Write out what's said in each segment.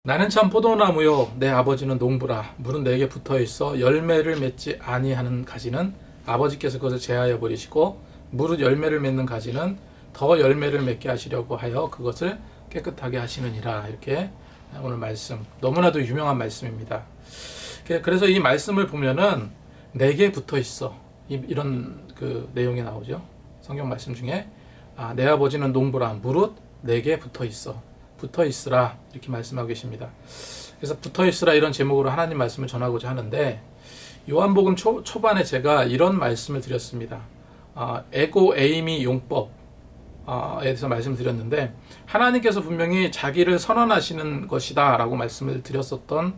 나는 참 포도나무요 내 아버지는 농부라. 물은 내게 붙어있어 열매를 맺지 아니하는 가지는 아버지께서 그것을 제하여 버리시고 무릇 열매를 맺는 가지는 더 열매를 맺게 하시려고 하여 그것을 깨끗하게 하시느니라. 이렇게 오늘 말씀, 너무나도 유명한 말씀입니다. 그래서 이 말씀을 보면은 내게 붙어있어, 이런 그 내용이 나오죠. 성경 말씀 중에 내 아버지는 농부라. 무릇 내게 붙어있어, 붙어있으라, 이렇게 말씀하고 계십니다. 그래서 붙어있으라, 이런 제목으로 하나님 말씀을 전하고자 하는데, 요한복음 초반에 제가 이런 말씀을 드렸습니다. 에고 에이미 용법에 대해서 말씀을 드렸는데, 하나님께서 분명히 자기를 선언하시는 것이다 라고 말씀을 드렸었던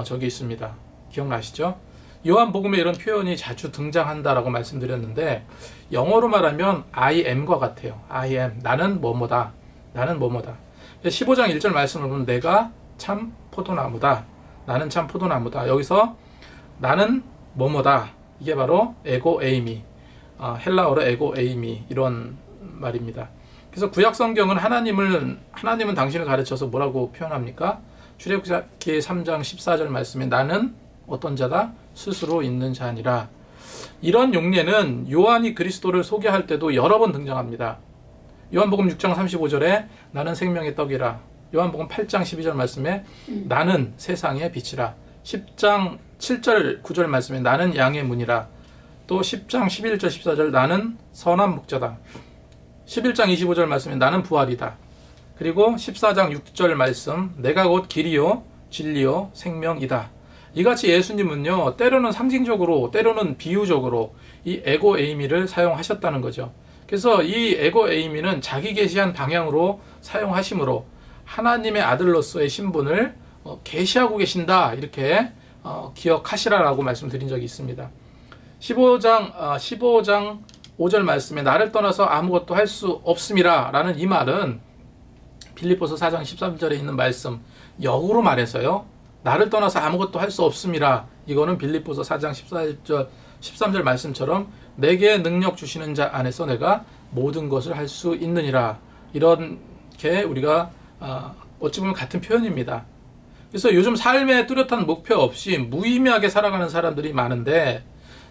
적이 있습니다. 기억나시죠? 요한복음에 이런 표현이 자주 등장한다라고 말씀드렸는데, 영어로 말하면 I am과 같아요. I am, 나는 뭐뭐다, 나는 뭐뭐다. 15장 1절 말씀을 보면 내가 참 포도나무다, 나는 참 포도나무다. 여기서 나는 뭐뭐다, 이게 바로 에고 에이미, 헬라어로 에고 에이미, 이런 말입니다. 그래서 구약 성경은 하나님은 당신을 가르쳐서 뭐라고 표현합니까? 출애굽기 3장 14절 말씀에 나는 어떤 자다? 스스로 있는 자니라. 이런 용례는 요한이 그리스도를 소개할 때도 여러 번 등장합니다. 요한복음 6장 35절에 나는 생명의 떡이라. 요한복음 8장 12절 말씀에 나는 세상의 빛이라. 10장 7절 9절 말씀에 나는 양의 문이라. 또 10장 11절 14절 나는 선한 목자다. 11장 25절 말씀에 나는 부활이다. 그리고 14장 6절 말씀 내가 곧 길이요 진리요 생명이다. 이같이 예수님은요, 때로는 상징적으로 때로는 비유적으로 이 에고 에이미를 사용하셨다는 거죠. 그래서 이 에고 에이미는 자기 계시한 방향으로 사용하심으로 하나님의 아들로서의 신분을 계시하고 계신다, 이렇게 기억하시라라고 말씀드린 적이 있습니다. 15장 5절 말씀에 나를 떠나서 아무것도 할 수 없음이라 라는 이 말은 빌립보서 4장 13절에 있는 말씀 역으로 말해서요, 나를 떠나서 아무것도 할 수 없음이라, 이거는 빌립보서 4장 13절 말씀처럼 내게 능력 주시는 자 안에서 내가 모든 것을 할 수 있느니라, 이렇게 우리가 어찌 보면 같은 표현입니다. 그래서 요즘 삶에 뚜렷한 목표 없이 무의미하게 살아가는 사람들이 많은데,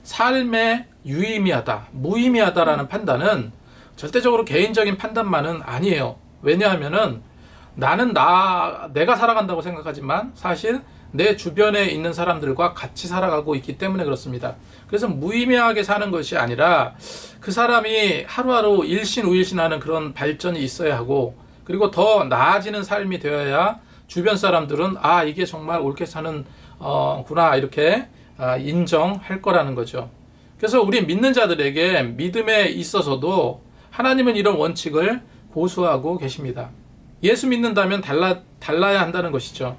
삶에 유의미하다, 무의미하다라는 판단은 절대적으로 개인적인 판단만은 아니에요. 왜냐하면은 나는 내가 살아간다고 생각하지만 사실 내 주변에 있는 사람들과 같이 살아가고 있기 때문에 그렇습니다. 그래서 무의미하게 사는 것이 아니라 그 사람이 하루하루 일신우일신하는 그런 발전이 있어야 하고, 그리고 더 나아지는 삶이 되어야 주변 사람들은 이게 정말 옳게 사는 구나, 이렇게 인정할 거라는 거죠. 그래서 우리 믿는 자들에게 믿음에 있어서도 하나님은 이런 원칙을 고수하고 계십니다. 예수 믿는다면 달라야 한다는 것이죠.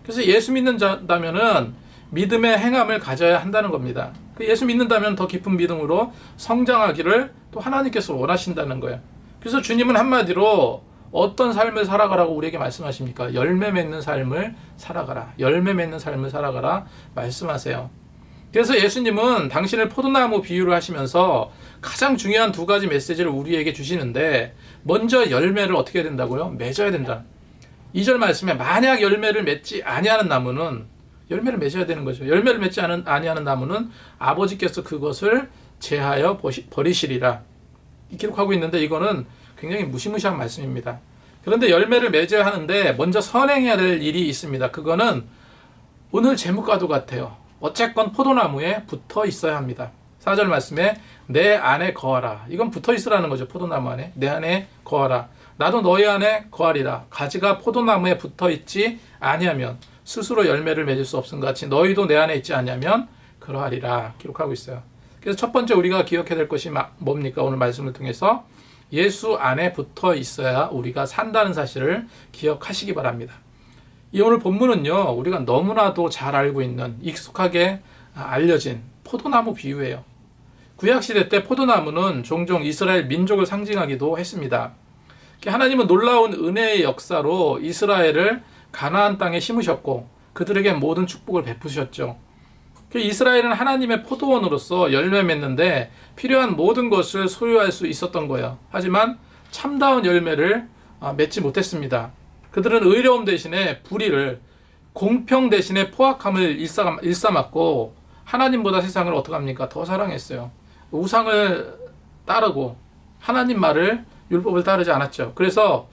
그래서 예수 믿는다면은 믿음의 행함을 가져야 한다는 겁니다. 예수 믿는다면 더 깊은 믿음으로 성장하기를 또 하나님께서 원하신다는 거예요. 그래서 주님은 한마디로 어떤 삶을 살아가라고 우리에게 말씀하십니까? 열매 맺는 삶을 살아가라, 열매 맺는 삶을 살아가라 말씀하세요. 그래서 예수님은 당신을 포도나무 비유를 하시면서 가장 중요한 두 가지 메시지를 우리에게 주시는데, 먼저 열매를 어떻게 해야 된다고요? 맺어야 된다. 2절 말씀에 만약 열매를 맺지 아니하는 나무는, 열매를 맺어야 되는 거죠. 열매를 맺지 아니하는 나무는 아버지께서 그것을 제하여 버리시리라, 기록하고 있는데, 이거는 굉장히 무시무시한 말씀입니다. 그런데 열매를 맺어야 하는데 먼저 선행해야 될 일이 있습니다. 그거는 오늘 제목과도 같아요. 어쨌건 포도나무에 붙어 있어야 합니다. 4절 말씀에 내 안에 거하라. 이건 붙어 있으라는 거죠. 포도나무 안에. 내 안에 거하라. 나도 너희 안에 거하리라. 가지가 포도나무에 붙어 있지 아니하면 스스로 열매를 맺을 수 없음 같이 너희도 내 안에 있지 아니하면 그러하리라, 기록하고 있어요. 그래서 첫 번째 우리가 기억해야 될 것이 뭡니까? 오늘 말씀을 통해서 예수 안에 붙어 있어야 우리가 산다는 사실을 기억하시기 바랍니다. 이 오늘 본문은요, 우리가 너무나도 잘 알고 있는, 익숙하게 알려진 포도나무 비유예요. 구약시대 때 포도나무는 종종 이스라엘 민족을 상징하기도 했습니다. 하나님은 놀라운 은혜의 역사로 이스라엘을 가나안 땅에 심으셨고 그들에게 모든 축복을 베푸셨죠. 이스라엘은 하나님의 포도원으로서 열매 맺는데 필요한 모든 것을 소유할 수 있었던 거예요. 하지만 참다운 열매를 맺지 못했습니다. 그들은 의로움 대신에 불의를, 공평 대신에 포악함을 일삼았고 하나님보다 세상을 어떻게 합니까? 더 사랑했어요. 우상을 따르고 하나님 말을, 율법을 따르지 않았죠. 그래서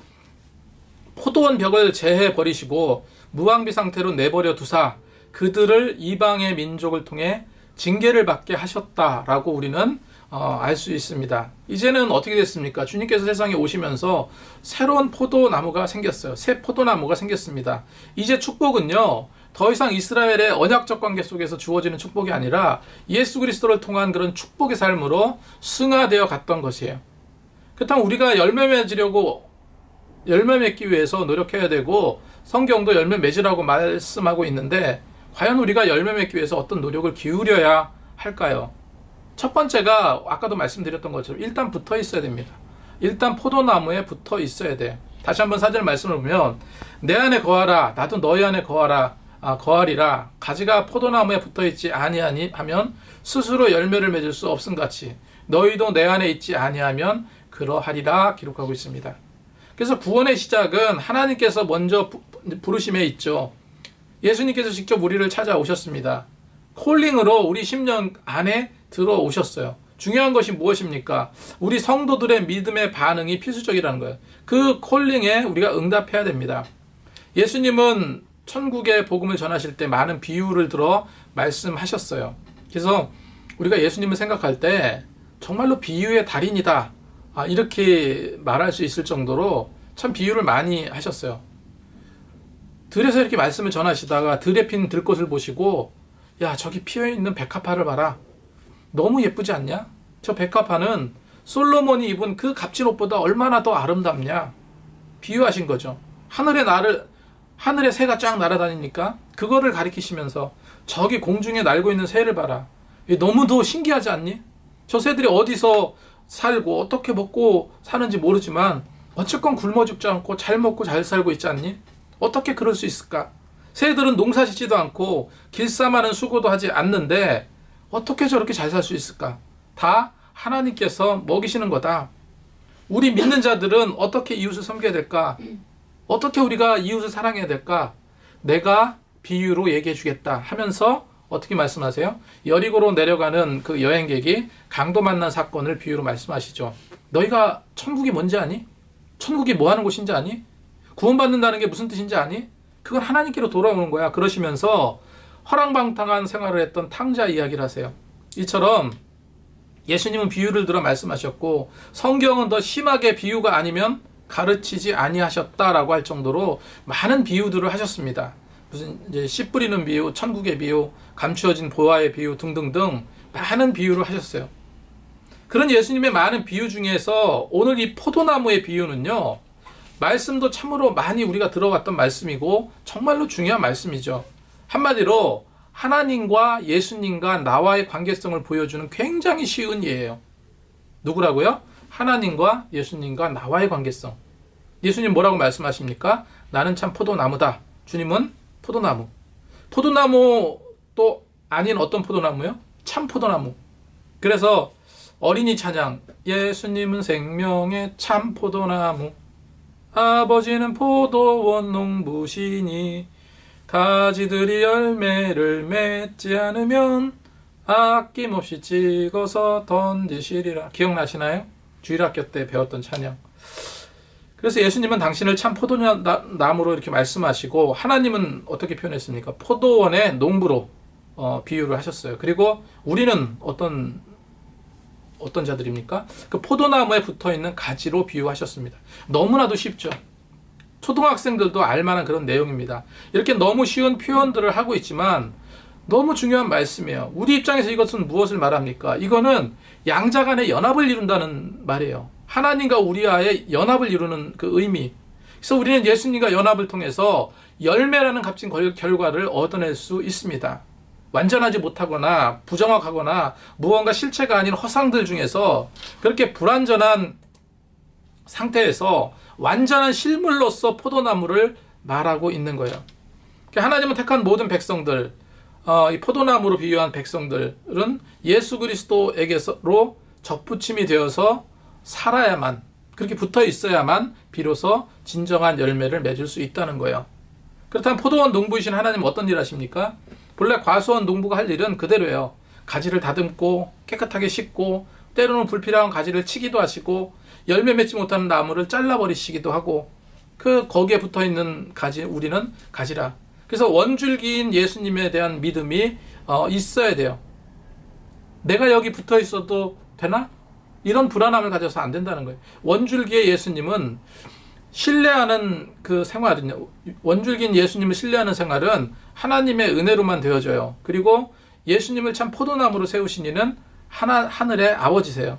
포도원 벽을 제해 버리시고 무방비 상태로 내버려 두사 그들을 이방의 민족을 통해 징계를 받게 하셨다라고 우리는 알 수 있습니다. 이제는 어떻게 됐습니까? 주님께서 세상에 오시면서 새로운 포도나무가 생겼어요. 새 포도나무가 생겼습니다. 이제 축복은요, 더 이상 이스라엘의 언약적 관계 속에서 주어지는 축복이 아니라 예수 그리스도를 통한 그런 축복의 삶으로 승화되어 갔던 것이에요. 그렇다면 우리가 열매 맺기 위해서 노력해야 되고 성경도 열매 맺으라고 말씀하고 있는데 과연 우리가 열매 맺기 위해서 어떤 노력을 기울여야 할까요? 첫 번째가 아까도 말씀드렸던 것처럼 일단 붙어 있어야 됩니다. 일단 포도나무에 붙어 있어야 돼요. 다시 한번 4절 말씀을 보면 내 안에 거하라 나도 너희 안에 거하리라. 가지가 포도나무에 붙어 있지 아니하니 하면 스스로 열매를 맺을 수 없음 같이 너희도 내 안에 있지 아니하면 그러하리라 기록하고 있습니다. 그래서 구원의 시작은 하나님께서 먼저 부르심에 있죠. 예수님께서 직접 우리를 찾아오셨습니다. 콜링으로 우리 심령 안에 들어오셨어요. 중요한 것이 무엇입니까? 우리 성도들의 믿음의 반응이 필수적이라는 거예요. 그 콜링에 우리가 응답해야 됩니다. 예수님은 천국의 복음을 전하실 때 많은 비유를 들어 말씀하셨어요. 그래서 우리가 예수님을 생각할 때 정말로 비유의 달인이다, 이렇게 말할 수 있을 정도로 참 비유를 많이 하셨어요. 들에서 이렇게 말씀을 전하시다가 들에 핀 들꽃을 보시고 야, 저기 피어있는 백합화를 봐라. 너무 예쁘지 않냐? 저 백합화는 솔로몬이 입은 그 값진 옷보다 얼마나 더 아름답냐? 비유하신 거죠. 하늘에 새가 쫙 날아다니니까 그거를 가리키시면서 저기 공중에 날고 있는 새를 봐라. 너무도 신기하지 않니? 저 새들이 어디서 살고 어떻게 먹고 사는지 모르지만 어쨌건 굶어 죽지 않고 잘 먹고 잘 살고 있지 않니? 어떻게 그럴 수 있을까? 새들은 농사 짓지도 않고 길쌈하는 수고도 하지 않는데 어떻게 저렇게 잘 살 수 있을까? 다 하나님께서 먹이시는 거다. 우리 믿는 자들은 어떻게 이웃을 섬겨야 될까? 어떻게 우리가 이웃을 사랑해야 될까? 내가 비유로 얘기해 주겠다 하면서 어떻게 말씀하세요? 여리고로 내려가는 그 여행객이 강도 만난 사건을 비유로 말씀하시죠. 너희가 천국이 뭔지 아니? 천국이 뭐 하는 곳인지 아니? 구원받는다는 게 무슨 뜻인지 아니? 그건 하나님께로 돌아오는 거야. 그러시면서 허랑방탕한 생활을 했던 탕자 이야기를 하세요. 이처럼 예수님은 비유를 들어 말씀하셨고 성경은 더 심하게 비유가 아니면 가르치지 아니하셨다라고 할 정도로 많은 비유들을 하셨습니다. 무슨 이제 씨 뿌리는 비유, 천국의 비유, 감추어진 보화의 비유 등등등 많은 비유를 하셨어요. 그런 예수님의 많은 비유 중에서 오늘 이 포도나무의 비유는요, 말씀도 참으로 많이 우리가 들어왔던 말씀이고 정말로 중요한 말씀이죠. 한마디로 하나님과 예수님과 나와의 관계성을 보여주는 굉장히 쉬운 예예요. 누구라고요? 하나님과 예수님과 나와의 관계성. 예수님 뭐라고 말씀하십니까? 나는 참 포도나무다. 주님은 포도나무. 포도나무 또 아닌 어떤 포도나무요? 참 포도나무. 그래서 어린이 찬양, 예수님은 생명의 참 포도나무, 아버지는 포도원 농부시니 가지들이 열매를 맺지 않으면 아낌없이 찍어서 던지시리라. 기억나시나요? 주일학교 때 배웠던 찬양. 그래서 예수님은 당신을 참 포도나무로 이렇게 말씀하시고 하나님은 어떻게 표현했습니까? 포도원의 농부로 비유를 하셨어요. 그리고 우리는 어떤 자들입니까? 그 포도나무에 붙어있는 가지로 비유하셨습니다. 너무나도 쉽죠. 초등학생들도 알만한 그런 내용입니다. 이렇게 너무 쉬운 표현들을 하고 있지만 너무 중요한 말씀이에요. 우리 입장에서 이것은 무엇을 말합니까? 이거는 양자 간의 연합을 이룬다는 말이에요. 하나님과 우리와의 연합을 이루는 그 의미. 그래서 우리는 예수님과 연합을 통해서 열매라는 값진 결과를 얻어낼 수 있습니다. 완전하지 못하거나 부정확하거나 무언가 실체가 아닌 허상들 중에서 그렇게 불완전한 상태에서 완전한 실물로서 포도나무를 말하고 있는 거예요. 하나님은 택한 모든 백성들, 이 포도나무로 비유한 백성들은 예수 그리스도에게로 접붙임이 되어서 살아야만, 그렇게 붙어 있어야만 비로소 진정한 열매를 맺을 수 있다는 거예요. 그렇다면 포도원 농부이신 하나님은 어떤 일 하십니까? 본래 과수원 농부가 할 일은 그대로예요. 가지를 다듬고 깨끗하게 씻고 때로는 불필요한 가지를 치기도 하시고 열매 맺지 못하는 나무를 잘라버리시기도 하고 거기에 붙어있는 가지 우리는 가지라. 그래서 원줄기인 예수님에 대한 믿음이 있어야 돼요. 내가 여기 붙어 있어도 되나? 이런 불안함을 가져서 안 된다는 거예요. 원줄기의 예수님은 신뢰하는 그 생활은요. 원줄기인 예수님을 신뢰하는 생활은 하나님의 은혜로만 되어져요. 그리고 예수님을 참 포도나무로 세우신 이는 하늘의 아버지세요.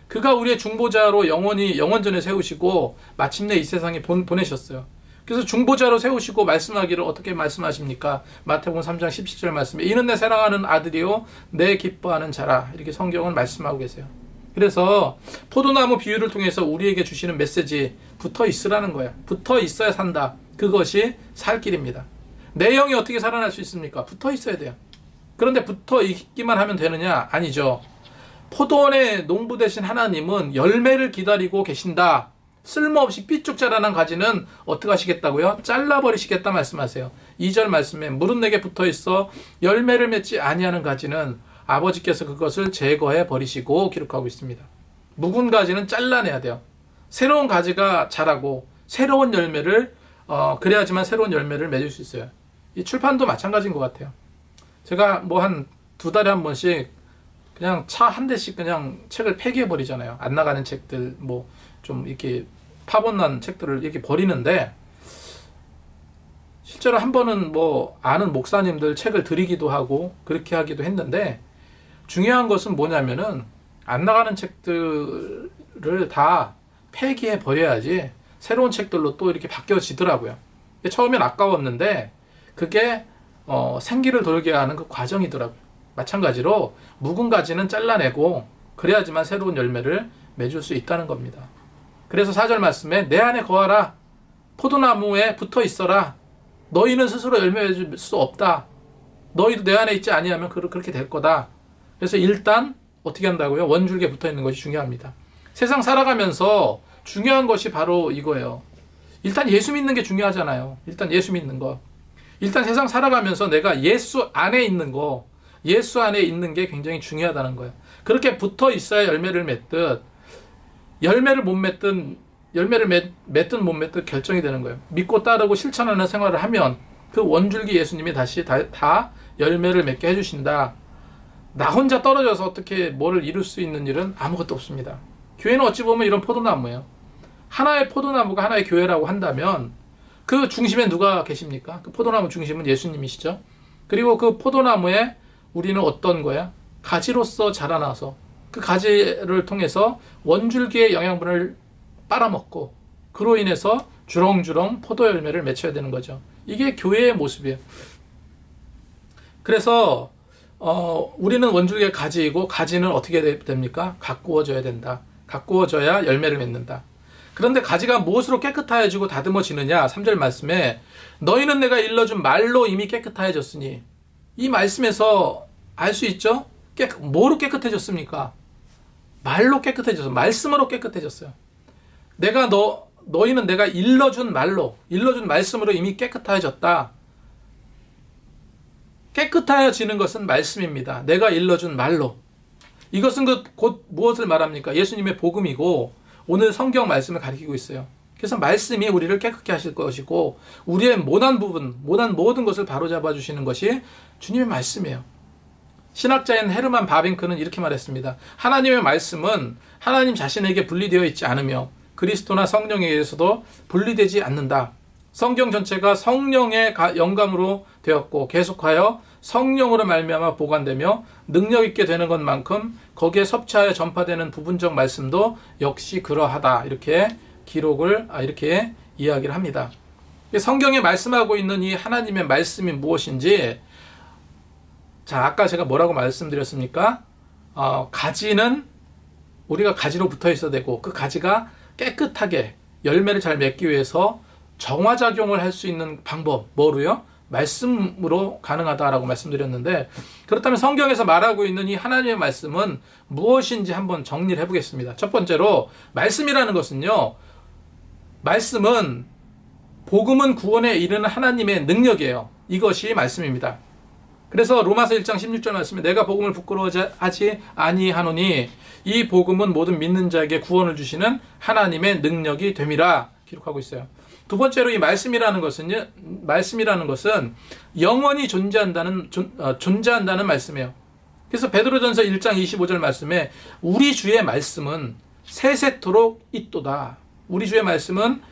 그가 우리의 중보자로 영원전에 세우시고 마침내 이 세상에 보내셨어요. 그래서 중보자로 세우시고 말씀하기를 어떻게 말씀하십니까? 마태복음 3장 17절 말씀에 이는 내 사랑하는 아들이요 내 기뻐하는 자라 이렇게 성경은 말씀하고 계세요. 그래서 포도나무 비유를 통해서 우리에게 주시는 메시지 붙어 있으라는 거야. 붙어 있어야 산다. 그것이 살 길입니다. 내 영이 어떻게 살아날 수 있습니까? 붙어 있어야 돼요. 그런데 붙어 있기만 하면 되느냐? 아니죠. 포도원의 농부 되신 하나님은 열매를 기다리고 계신다. 쓸모없이 삐쭉 자라난 가지는 어떻게 하시겠다고요? 잘라버리시겠다 말씀하세요. 2절 말씀에 무릇 내게 붙어있어 열매를 맺지 아니하는 가지는 아버지께서 그것을 제거해 버리시고 기록하고 있습니다. 묵은 가지는 잘라내야 돼요. 새로운 가지가 자라고 새로운 열매를 그래야지만 새로운 열매를 맺을 수 있어요. 이 출판도 마찬가지인 것 같아요. 제가 뭐 한 2달에 한 번씩 그냥 차 한 대씩 그냥 책을 폐기해 버리잖아요. 안 나가는 책들 뭐 좀 이렇게 파본난 책들을 이렇게 버리는데 실제로 한 번은 뭐 아는 목사님들 책을 드리기도 하고 그렇게 하기도 했는데 중요한 것은 뭐냐면은 안 나가는 책들을 다 폐기해 버려야지 새로운 책들로 또 이렇게 바뀌어지더라고요. 처음엔 아까웠는데 그게 생기를 돌게 하는 그 과정이더라고요. 마찬가지로 묵은 가지는 잘라내고 그래야지만 새로운 열매를 맺을 수 있다는 겁니다. 그래서 4절 말씀에 내 안에 거하라 포도나무에 붙어 있어라 너희는 스스로 열매 맺을 수 없다. 너희도 내 안에 있지 아니하면 그렇게 될 거다. 그래서 일단 어떻게 한다고요? 원줄기에 붙어 있는 것이 중요합니다. 세상 살아가면서 중요한 것이 바로 이거예요. 일단 예수 믿는 게 중요하잖아요. 일단 예수 믿는 거. 일단 세상 살아가면서 내가 예수 안에 있는 거, 예수 안에 있는 게 굉장히 중요하다는 거예요. 그렇게 붙어 있어야 열매를 맺듯, 열매를 못 맺든, 열매를 맺든 못 맺든 결정이 되는 거예요. 믿고 따르고 실천하는 생활을 하면 그 원줄기 예수님이 다시 다 열매를 맺게 해주신다. 나 혼자 떨어져서 어떻게 뭐를 이룰 수 있는 일은 아무것도 없습니다. 교회는 어찌 보면 이런 포도나무예요. 하나의 포도나무가 하나의 교회라고 한다면 그 중심에 누가 계십니까? 그 포도나무 중심은 예수님이시죠. 그리고 그 포도나무에 우리는 어떤 거야? 가지로서 자라나서 그 가지를 통해서 원줄기의 영양분을 빨아먹고 그로 인해서 주렁주렁 포도 열매를 맺혀야 되는 거죠. 이게 교회의 모습이에요. 그래서 우리는 원줄기의 가지이고 가지는 어떻게 됩니까? 가꾸어져야 된다. 가꾸어져야 열매를 맺는다. 그런데 가지가 무엇으로 깨끗하여지고 다듬어지느냐? 3절 말씀에 너희는 내가 일러준 말로 이미 깨끗하여졌으니 이 말씀에서 알 수 있죠? 뭐로 깨끗해졌습니까? 말로 깨끗해졌어요. 말씀으로 깨끗해졌어요. 너희는 내가 일러준 말로, 일러준 말씀으로 이미 깨끗해졌다. 깨끗해지는 것은 말씀입니다. 내가 일러준 말로. 이것은 곧 무엇을 말합니까? 예수님의 복음이고 오늘 성경 말씀을 가리키고 있어요. 그래서 말씀이 우리를 깨끗게 하실 것이고 우리의 모난 모든 것을 바로잡아 주시는 것이 주님의 말씀이에요. 신학자인 헤르만 바빙크는 이렇게 말했습니다. 하나님의 말씀은 하나님 자신에게 분리되어 있지 않으며 그리스도나 성령에 의해서도 분리되지 않는다. 성경 전체가 성령의 영감으로 되었고 계속하여 성령으로 말미암아 보관되며 능력 있게 되는 것만큼 거기에 섭취하여 전파되는 부분적 말씀도 역시 그러하다. 이렇게 이렇게 이야기를 합니다. 성경에 말씀하고 있는 이 하나님의 말씀이 무엇인지, 자, 아까 제가 뭐라고 말씀드렸습니까? 가지는 우리가 가지로 붙어 있어야 되고 그 가지가 깨끗하게 열매를 잘 맺기 위해서 정화작용을 할 수 있는 방법, 뭐로요? 말씀으로 가능하다라고 말씀드렸는데, 그렇다면 성경에서 말하고 있는 이 하나님의 말씀은 무엇인지 한번 정리를 해보겠습니다. 첫 번째로 말씀이라는 것은요, 말씀은 복음은 구원에 이르는 하나님의 능력이에요. 이것이 말씀입니다. 그래서 로마서 1장 16절 말씀에 내가 복음을 부끄러워하지 아니하노니 이 복음은 모든 믿는 자에게 구원을 주시는 하나님의 능력이 됨이라 기록하고 있어요. 두 번째로 이 말씀이라는 것은 영원히 존재한다는 말씀이에요. 그래서 베드로전서 1장 25절 말씀에 우리 주의 말씀은 세세토록 있도다. 우리 주의 말씀은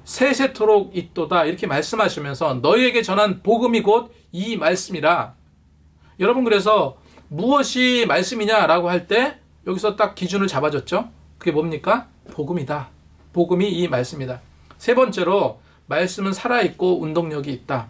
세세토록 있도다. 이렇게 말씀하시면서 너희에게 전한 복음이 곧 이 말씀이라. 여러분, 그래서 무엇이 말씀이냐라고 할 때 여기서 딱 기준을 잡아줬죠. 그게 뭡니까? 복음이다. 복음이 이 말씀이다. 세 번째로 말씀은 살아있고 운동력이 있다.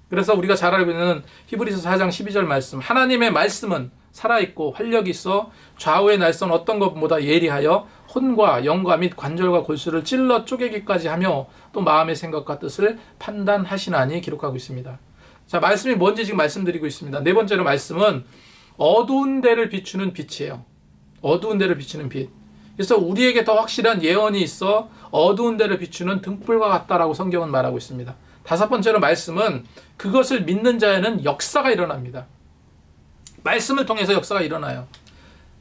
그래서 우리가 잘 알고 있는 히브리서 4장 12절 말씀, 하나님의 말씀은 살아있고 활력이 있어 좌우의 날선 어떤 것보다 예리하여 혼과 영과 및 관절과 골수를 찔러 쪼개기까지 하며 또 마음의 생각과 뜻을 판단하시나니 기록하고 있습니다. 자, 말씀이 뭔지 지금 말씀드리고 있습니다. 네 번째로 말씀은 어두운 데를 비추는 빛이에요. 어두운 데를 비추는 빛. 그래서 우리에게 더 확실한 예언이 있어 어두운 데를 비추는 등불과 같다라고 성경은 말하고 있습니다. 다섯 번째로 말씀은 그것을 믿는 자에는 역사가 일어납니다. 말씀을 통해서 역사가 일어나요.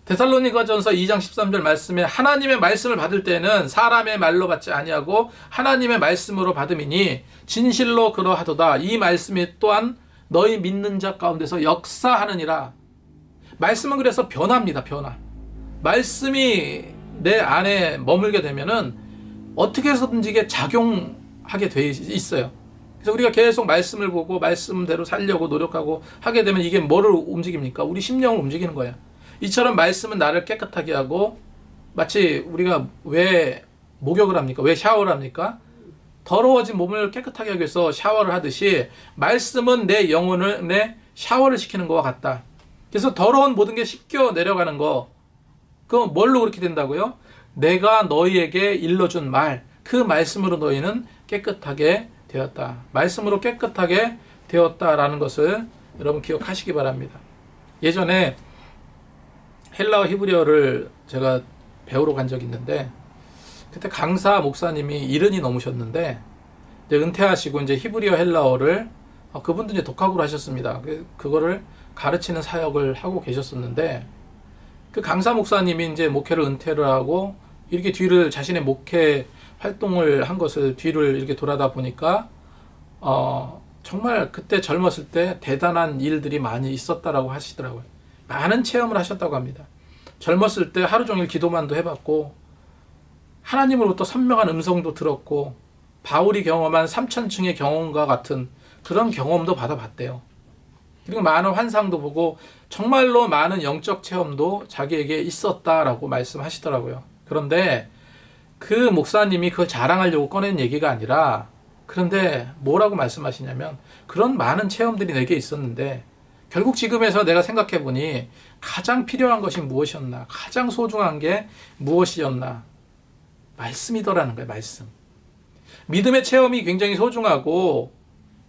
데살로니가전서 2장 13절 말씀에 하나님의 말씀을 받을 때는 사람의 말로 받지 아니하고 하나님의 말씀으로 받음이니 진실로 그러하도다. 이 말씀이 또한 너희 믿는 자 가운데서 역사하느니라. 말씀은 그래서 변화입니다. 변화. 말씀이 내 안에 머물게 되면은 어떻게 해서든지 이게 작용하게 돼 있어요. 그래서 우리가 계속 말씀을 보고 말씀대로 살려고 노력하고 하게 되면 이게 뭐를 움직입니까? 우리 심령을 움직이는 거예요. 이처럼 말씀은 나를 깨끗하게 하고, 마치 우리가 왜 목욕을 합니까? 왜 샤워를 합니까? 더러워진 몸을 깨끗하게 하기 위해서 샤워를 하듯이 말씀은 내 영혼을 샤워를 시키는 것과 같다. 그래서 더러운 모든 게 씻겨 내려가는 거, 그거 뭘로 그렇게 된다고요? 내가 너희에게 일러준 말, 그 말씀으로 너희는 깨끗하게 되었다. 말씀으로 깨끗하게 되었다라는 것을 여러분 기억하시기 바랍니다. 예전에 헬라어 히브리어를 제가 배우러 간 적이 있는데, 그때 강사 목사님이 70이 넘으셨는데 이제 은퇴하시고 이제 히브리어 헬라어를 그분도 이제 독학으로 하셨습니다. 그거를 가르치는 사역을 하고 계셨었는데, 그 강사 목사님이 이제 목회를 은퇴를 하고 이렇게 뒤를 자신의 목회 활동을 한 것을 뒤를 이렇게 돌아다 보니까 정말 그때 젊었을 때 대단한 일들이 많이 있었다라고 하시더라고요. 많은 체험을 하셨다고 합니다. 젊었을 때 하루 종일 기도만도 해봤고 하나님으로부터 선명한 음성도 들었고 바울이 경험한 3000층의 경험과 같은 그런 경험도 받아봤대요. 그리고 많은 환상도 보고 정말로 많은 영적 체험도 자기에게 있었다라고 말씀하시더라고요. 그런데 그 목사님이 그걸 자랑하려고 꺼낸 얘기가 아니라, 그런데 뭐라고 말씀하시냐면 그런 많은 체험들이 내게 있었는데 결국 지금에서 내가 생각해보니 가장 필요한 것이 무엇이었나, 가장 소중한 게 무엇이었나, 말씀이더라는 거예요. 말씀. 믿음의 체험이 굉장히 소중하고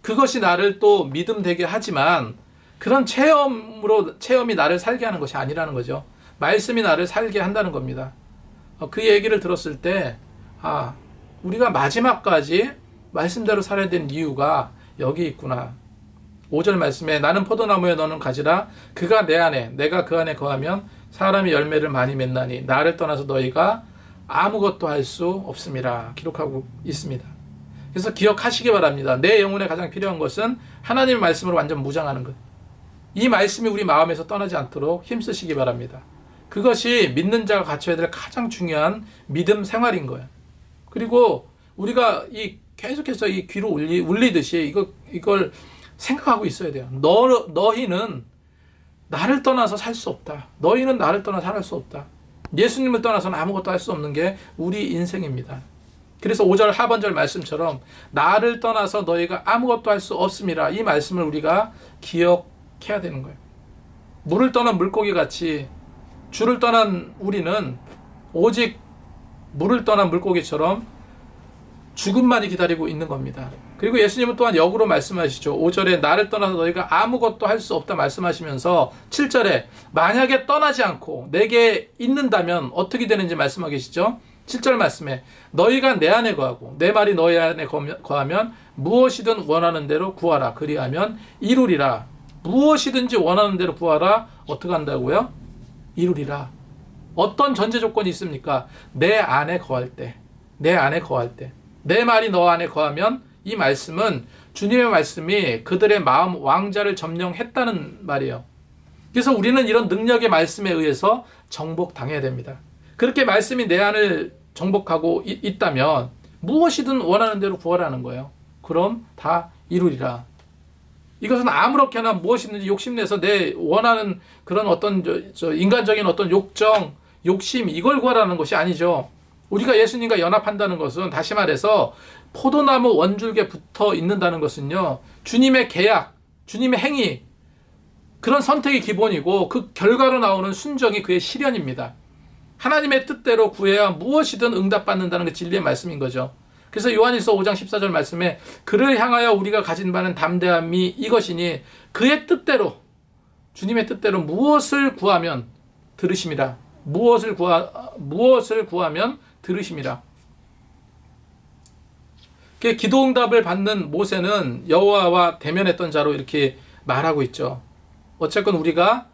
그것이 나를 또 믿음 되게 하지만 그런 체험이 나를 살게 하는 것이 아니라는 거죠. 말씀이 나를 살게 한다는 겁니다. 그 얘기를 들었을 때 우리가 마지막까지 말씀대로 살아야 되는 이유가 여기 있구나. 5절 말씀에 나는 포도나무에 너는 가지라 그가 내 안에 내가 그 안에 거하면 사람이 열매를 많이 맺나니 나를 떠나서 너희가 아무것도 할 수 없음이라 기록하고 있습니다. 그래서 기억하시기 바랍니다. 내 영혼에 가장 필요한 것은 하나님의 말씀으로 완전 무장하는 것. 이 말씀이 우리 마음에서 떠나지 않도록 힘쓰시기 바랍니다. 그것이 믿는 자가 갖춰야 될 가장 중요한 믿음 생활인 거예요. 그리고 우리가 계속해서 이 귀로 울리듯이 이걸 생각하고 있어야 돼요. 너희는 나를 떠나서 살 수 없다. 너희는 나를 떠나 살아갈 수 없다. 예수님을 떠나서는 아무것도 할 수 없는 게 우리 인생입니다. 그래서 5절 하반절 말씀처럼 나를 떠나서 너희가 아무것도 할 수 없음이라, 이 말씀을 우리가 기억해야 되는 거예요. 물을 떠난 물고기 같이 주를 떠난 우리는 오직 물을 떠난 물고기처럼 죽음만이 기다리고 있는 겁니다. 그리고 예수님은 또한 역으로 말씀하시죠. 5절에 나를 떠나서 너희가 아무것도 할 수 없다 말씀하시면서 7절에 만약에 떠나지 않고 내게 있는다면 어떻게 되는지 말씀하고 계시죠. 7절 말씀에 너희가 내 안에 거하고 내 말이 너희 안에 거하면 무엇이든 원하는 대로 구하라. 그리하면 이루리라. 무엇이든지 원하는 대로 구하라. 어떻게 한다고요? 이루리라. 어떤 전제 조건이 있습니까? 내 안에 거할 때. 내 안에 거할 때. 내 말이 너 안에 거하면 이 말씀은 주님의 말씀이 그들의 마음 왕자를 점령했다는 말이에요. 그래서 우리는 이런 능력의 말씀에 의해서 정복당해야 됩니다. 그렇게 말씀이 내 안을 정복하고 있다면 무엇이든 원하는 대로 구하라는 거예요. 그럼 다 이루리라. 이것은 아무렇게나 무엇이든지 욕심내서 내 원하는 그런 어떤 인간적인 어떤 욕정, 욕심 이걸 구하라는 것이 아니죠. 우리가 예수님과 연합한다는 것은 다시 말해서 포도나무 원줄기에 붙어 있는다는 것은요. 주님의 계약, 주님의 행위 그런 선택이 기본이고 그 결과로 나오는 순종이 그의 실현입니다. 하나님의 뜻대로 구해야 무엇이든 응답받는다는 게 진리의 말씀인 거죠. 그래서 요한일서 5장 14절 말씀에 그를 향하여 우리가 가진 바는 담대함이 이것이니 그의 뜻대로 주님의 뜻대로 무엇을 구하면 들으심이라. 무엇을 구하면 들으심이라. 기도 응답을 받는 모세는 여호와와 대면했던 자로 이렇게 말하고 있죠. 어쨌건 우리가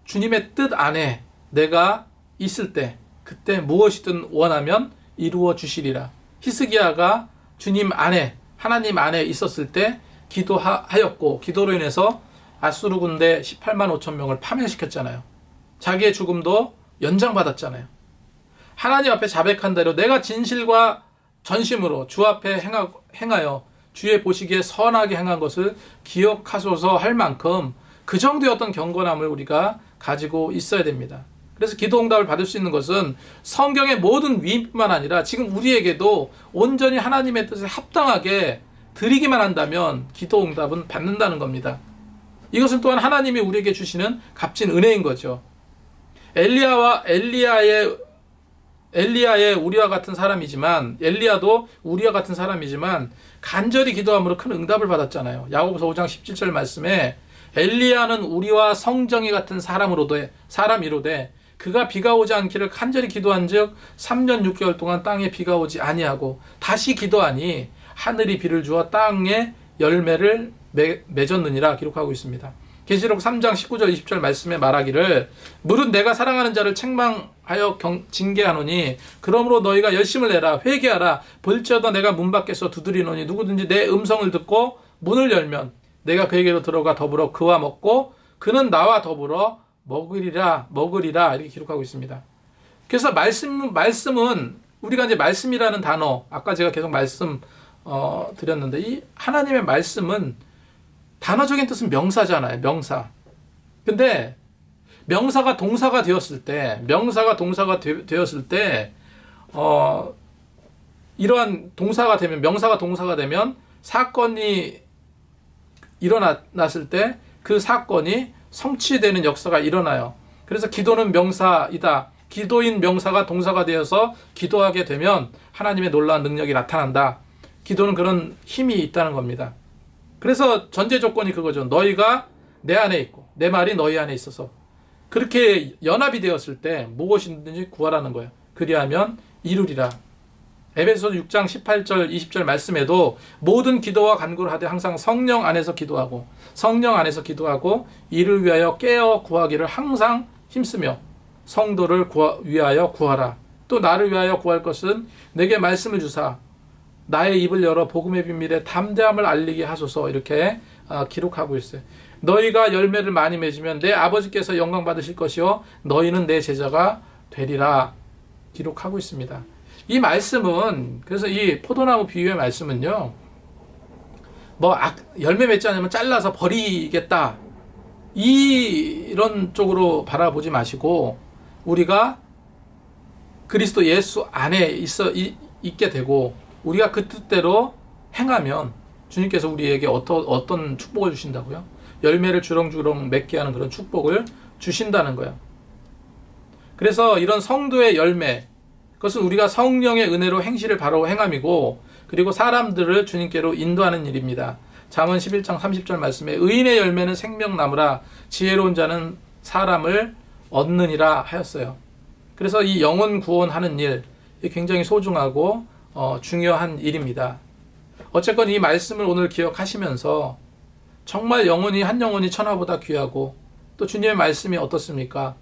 주님의 뜻 안에 내가 있을 때 그때 무엇이든 원하면 이루어 주시리라. 히스기야가 주님 안에 하나님 안에 있었을 때 기도하였고 기도로 인해서 아수르 군대 18만 5천 명을 파멸시켰잖아요. 자기의 죽음도 연장받았잖아요. 하나님 앞에 자백한 대로 내가 진실과 전심으로 주 앞에 행하여 주의 보시기에 선하게 행한 것을 기억하소서 할 만큼 그 정도의 어떤 경건함을 우리가 가지고 있어야 됩니다. 그래서 기도 응답을 받을 수 있는 것은 성경의 모든 위임뿐만 아니라 지금 우리에게도 온전히 하나님의 뜻에 합당하게 드리기만 한다면 기도 응답은 받는다는 겁니다. 이것은 또한 하나님이 우리에게 주시는 값진 은혜인 거죠. 엘리야의 우리와 같은 사람이지만 엘리야도 우리와 같은 사람이지만 간절히 기도함으로 큰 응답을 받았잖아요. 야고보서 5장 17절 말씀에 엘리야는 우리와 성정이 같은 사람이로되 그가 비가 오지 않기를 간절히 기도한즉 3년 6개월 동안 땅에 비가 오지 아니하고 다시 기도하니 하늘이 비를 주어 땅에 열매를 맺었느니라 기록하고 있습니다. 계시록 3장 19절 20절 말씀에 말하기를 물은 내가 사랑하는 자를 책망하여 징계하노니 그러므로 너희가 열심을 내라 회개하라 볼지어다 내가 문 밖에서 두드리노니 누구든지 내 음성을 듣고 문을 열면 내가 그에게로 들어가 더불어 그와 먹고 그는 나와 더불어 먹으리라 이렇게 기록하고 있습니다. 그래서 말씀은 우리가 이제 말씀이라는 단어 아까 제가 계속 말씀 드렸는데 이 하나님의 말씀은 단어적인 뜻은 명사잖아요. 명사. 근데 명사가 동사가 되었을 때 이러한 동사가 되면 명사가 동사가 되면 사건이 일어났을 때 그 사건이 성취되는 역사가 일어나요. 그래서 기도는 명사이다. 기도인 명사가 동사가 되어서 기도하게 되면 하나님의 놀라운 능력이 나타난다. 기도는 그런 힘이 있다는 겁니다. 그래서 전제 조건이 그거죠. 너희가 내 안에 있고 내 말이 너희 안에 있어서 그렇게 연합이 되었을 때 무엇이든지 구하라는 거예요. 그리하면 이루리라. 에베소서 6장 18절 20절 말씀에도 모든 기도와 간구를 하되 항상 성령 안에서 기도하고 이를 위하여 깨어 구하기를 항상 힘쓰며 성도를 위하여 구하라. 또 나를 위하여 구할 것은 내게 말씀을 주사 나의 입을 열어 복음의 비밀에 담대함을 알리게 하소서 이렇게 기록하고 있어요. 너희가 열매를 많이 맺으면 내 아버지께서 영광 받으실 것이요 너희는 내 제자가 되리라 기록하고 있습니다. 이 말씀은 그래서 이 포도나무 비유의 말씀은요 열매 맺지 않으면 잘라서 버리겠다 이런 쪽으로 바라보지 마시고 우리가 그리스도 예수 안에 있게 되고 우리가 그 뜻대로 행하면 주님께서 우리에게 어떤 축복을 주신다고요? 열매를 주렁주렁 맺게 하는 그런 축복을 주신다는 거예요. 그래서 이런 성도의 열매 그것은 우리가 성령의 은혜로 행실을 바로 행함이고 그리고 사람들을 주님께로 인도하는 일입니다. 잠언 11장 30절 말씀에 의인의 열매는 생명나무라 지혜로운 자는 사람을 얻느니라 하였어요. 그래서 이 영혼 구원하는 일 굉장히 소중하고 중요한 일입니다. 어쨌건 이 말씀을 오늘 기억하시면서 정말 영혼이 한 영혼이 천하보다 귀하고 또 주님의 말씀이 어떻습니까?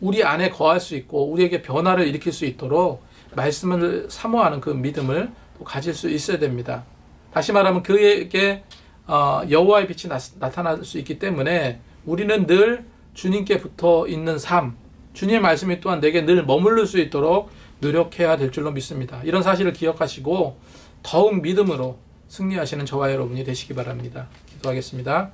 우리 안에 거할 수 있고 우리에게 변화를 일으킬 수 있도록 말씀을 사모하는 그 믿음을 또 가질 수 있어야 됩니다. 다시 말하면 그에게 여호와의 빛이 나타날 수 있기 때문에 우리는 늘 주님께 붙어 있는 삶, 주님의 말씀이 또한 내게 늘 머무를 수 있도록 노력해야 될 줄로 믿습니다. 이런 사실을 기억하시고 더욱 믿음으로 승리하시는 저와 여러분이 되시기 바랍니다. 기도하겠습니다.